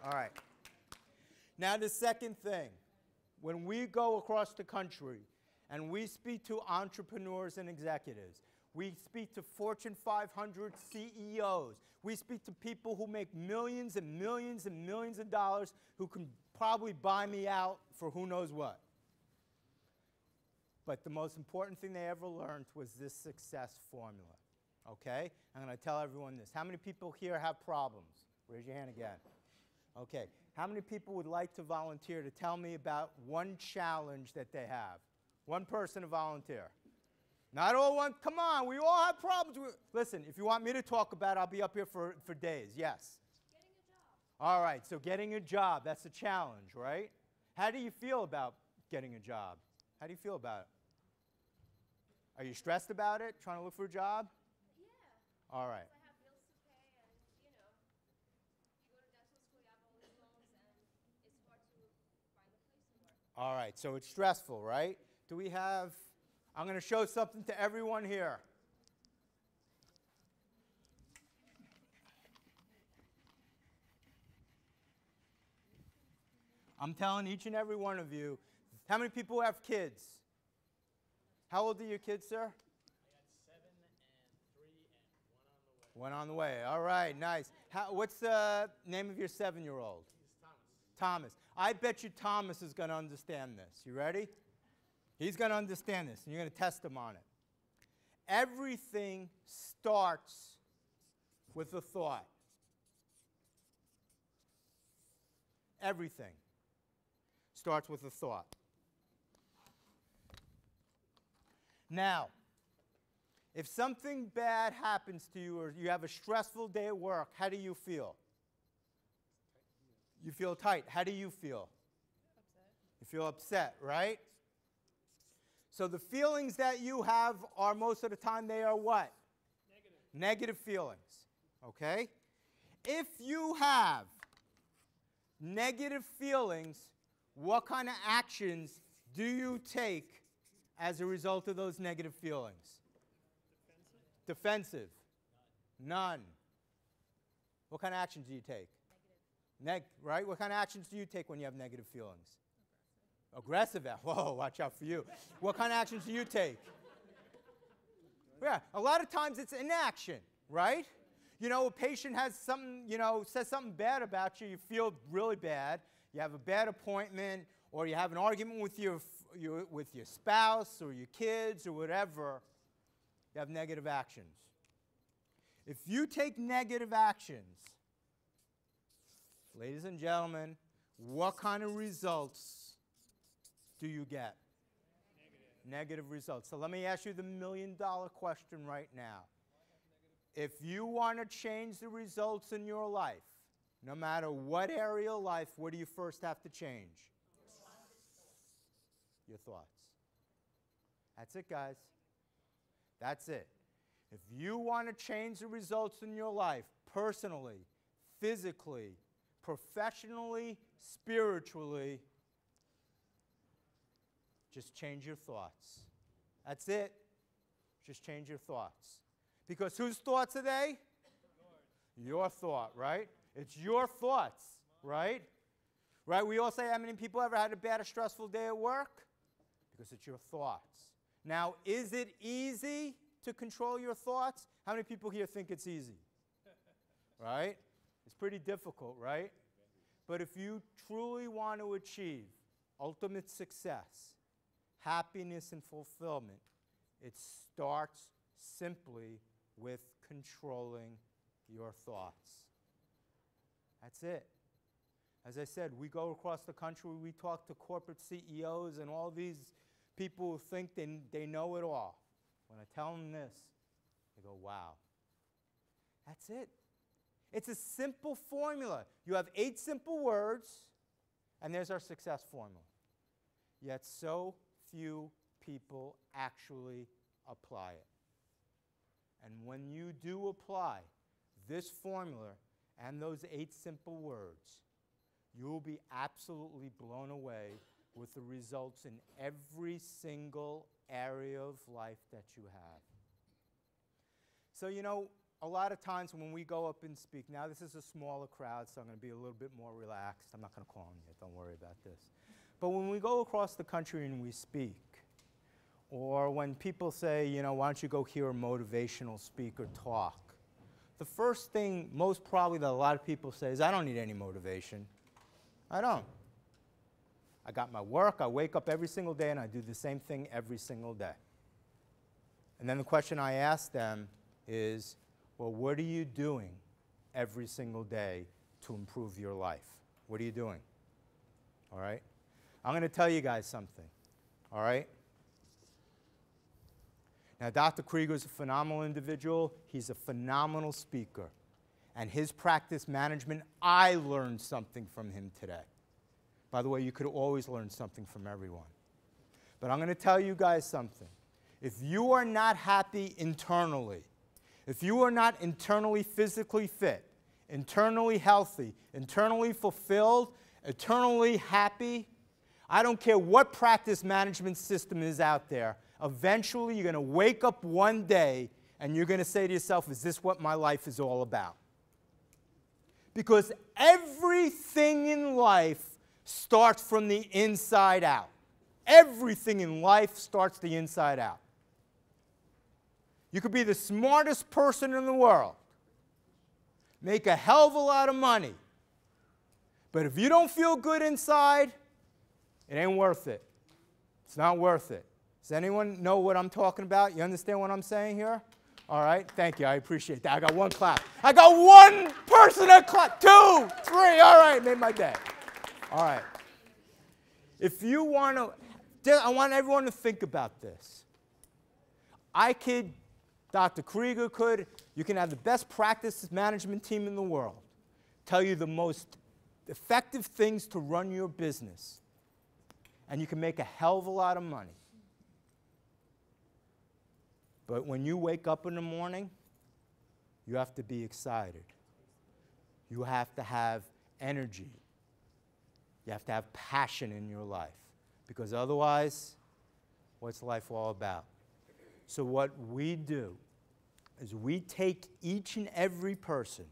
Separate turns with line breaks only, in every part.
All right. Now the second thing, when we go across the country and we speak to entrepreneurs and executives, we speak to Fortune 500 CEOs, we speak to people who make millions and millions and millions of dollars who can probably buy me out for who knows what. But the most important thing they ever learned was this success formula. Okay? I'm going to tell everyone this. How many people here have problems? Raise your hand again. Okay. How many people would like to volunteer to tell me about one challenge that they have? One person to volunteer. Not all one. Come on, we all have problems. Listen, if you want me to talk about it, I'll be up here for days. Yes?
Getting a job.
All right, so getting a job, that's a challenge, right? How do you feel about getting a job? How do you feel about it? Are you stressed about it, trying to look for a job?
Yeah.
All right.
I have bills to pay, and you go to dental school, you have all these loans, and it's hard to find a place to work.
All right, so it's stressful, right? Do we have, I'm going to show something to everyone here. I'm telling each and every one of you, how many people have kids? How old are your kids, sir?
I got 7 and 3 and 1 on the way.
One on the way. All right, nice. What's the name of your 7-year-old?
He's Thomas.
Thomas. I bet you Thomas is going to understand this. You ready? He's going to understand this, and you're going to test him on it. Everything starts with a thought. Everything starts with a thought. Now, if something bad happens to you or you have a stressful day at work, how do you feel? You feel tight. How do you feel?
Upset.
You feel upset, right? So the feelings that you have are most of the time they are what? Negative feelings, okay? If you have negative feelings, what kind of actions do you take as a result of those negative feelings? Defensive. None. What kind of actions do you take? Right? What kind of actions do you take when you have negative feelings? Aggressive. Whoa, watch out for you. What kind of actions do you take? Yeah, a lot of times it's inaction, right? You know, a patient has something, says something bad about you, you feel really bad, you have a bad appointment, or you have an argument with your spouse or your kids or whatever, you have negative actions. If you take negative actions, ladies and gentlemen, what kind of results do you get? Negative results. So let me ask you the million-dollar question right now. If you want to change the results in your life, no matter what area of life, what do you first have to change? Your thoughts. That's it, guys. That's it. If you want to change the results in your life, personally, physically, professionally, spiritually, just change your thoughts. That's it. Just change your thoughts. Because whose thoughts are they? Your thought, right? It's your thoughts, right? Right? We all say, how many people ever had a bad or stressful day at work? Because it's your thoughts. Now, is it easy to control your thoughts? How many people here think it's easy? Right? It's pretty difficult, right? But if you truly want to achieve ultimate success, happiness and fulfillment, it starts simply with controlling your thoughts. That's it. As I said, we go across the country, we talk to corporate CEOs and all these people who think they know it all. When I tell them this, they go, wow. That's it. It's a simple formula. You have 8 simple words, and there's our success formula. Yet so few people actually apply it. And when you do apply this formula and those 8 simple words, you will be absolutely blown away with the results in every single area of life that you have. So, a lot of times when we go up and speak, now this is a smaller crowd, so I'm going to be a little bit more relaxed. I'm not going to call on you. Don't worry about this. But when we go across the country and we speak, or when people say, you know, why don't you go hear a motivational speaker talk, the first thing most probably that a lot of people say is, I don't need any motivation. I don't. I got my work. I wake up every single day and I do the same thing every single day. And then the question I ask them is, well, what are you doing every single day to improve your life? What are you doing? All right? I'm going to tell you guys something. All right? Now, Dr. Krieger is a phenomenal individual. He's a phenomenal speaker. And his practice management, I learned something from him today. By the way, you could always learn something from everyone. But I'm going to tell you guys something. If you are not happy internally, if you are not internally physically fit, internally healthy, internally fulfilled, internally happy, I don't care what practice management system is out there, eventually you're going to wake up one day and you're going to say to yourself, is this what my life is all about? Because everything in life starts from the inside out. Everything in life starts the inside out. You could be the smartest person in the world, make a hell of a lot of money, but if you don't feel good inside, it ain't worth it. It's not worth it. Does anyone know what I'm talking about? You understand what I'm saying here? All right, thank you. I appreciate that. I got one clap. I got one person to clap. 2, 3. All right, made my day. All right. If you want to, I want everyone to think about this. I could, Dr. Krieger could, you can have the best practice management team in the world, tell you the most effective things to run your business, and you can make a hell of a lot of money. But when you wake up in the morning, you have to be excited. You have to have energy. You have to have passion in your life. Because otherwise, what's life all about? So what we do is we take each and every person,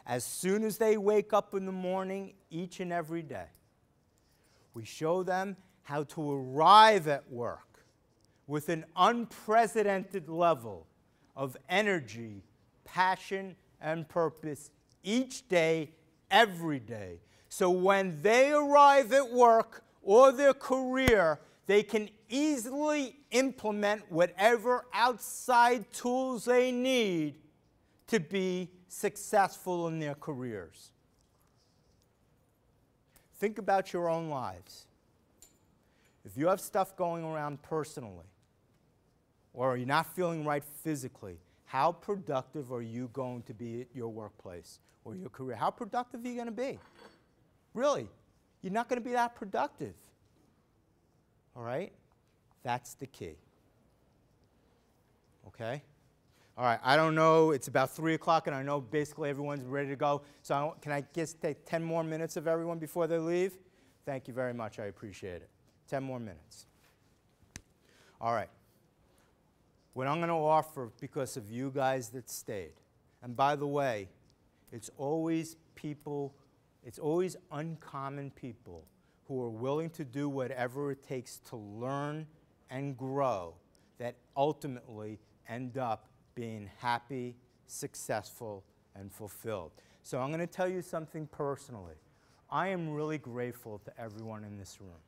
as soon as they wake up in the morning, each and every day, we show them how to arrive at work with an unprecedented level of energy, passion, and purpose each day, every day. So when they arrive at work or their career, they can easily implement whatever outside tools they need to be successful in their careers. Think about your own lives. If you have stuff going around personally, or you're not feeling right physically, how productive are you going to be at your workplace or your career? How productive are you going to be? Really, you're not going to be that productive. All right? That's the key. Okay? All right, I don't know, it's about 3 o'clock, and I know basically everyone's ready to go. So can I just take 10 more minutes of everyone before they leave? Thank you very much. I appreciate it. 10 more minutes. All right. What I'm going to offer, because of you guys that stayed, and by the way, it's always people, it's always uncommon people who are willing to do whatever it takes to learn and grow that ultimately end up being happy, successful, and fulfilled. So I'm going to tell you something personally. I am really grateful to everyone in this room,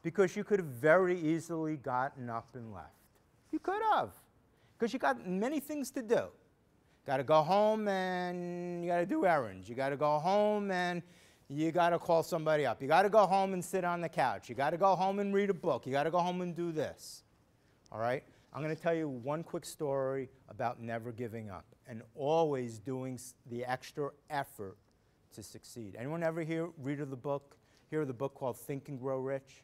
because you could have very easily gotten up and left. You could have, because you got many things to do. Got to go home and you got to do errands. You got to go home and you got to call somebody up. You got to go home and sit on the couch. You got to go home and read a book. You got to go home and do this. All right? I'm going to tell you one quick story about never giving up and always doing the extra effort to succeed. Anyone ever hear of the book called Think and Grow Rich?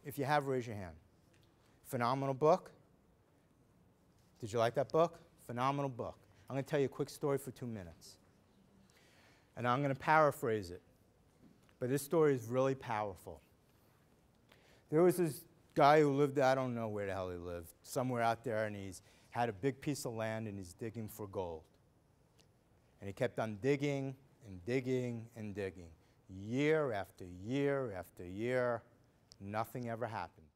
If you have, raise your hand. Phenomenal book. Did you like that book? Phenomenal book. I'm going to tell you a quick story for 2 minutes. And I'm going to paraphrase it. But this story is really powerful. There was this guy who lived, I don't know where the hell he lived, somewhere out there, and had a big piece of land and he's digging for gold. And he kept on digging and digging and digging. Year after year after year, nothing ever happened.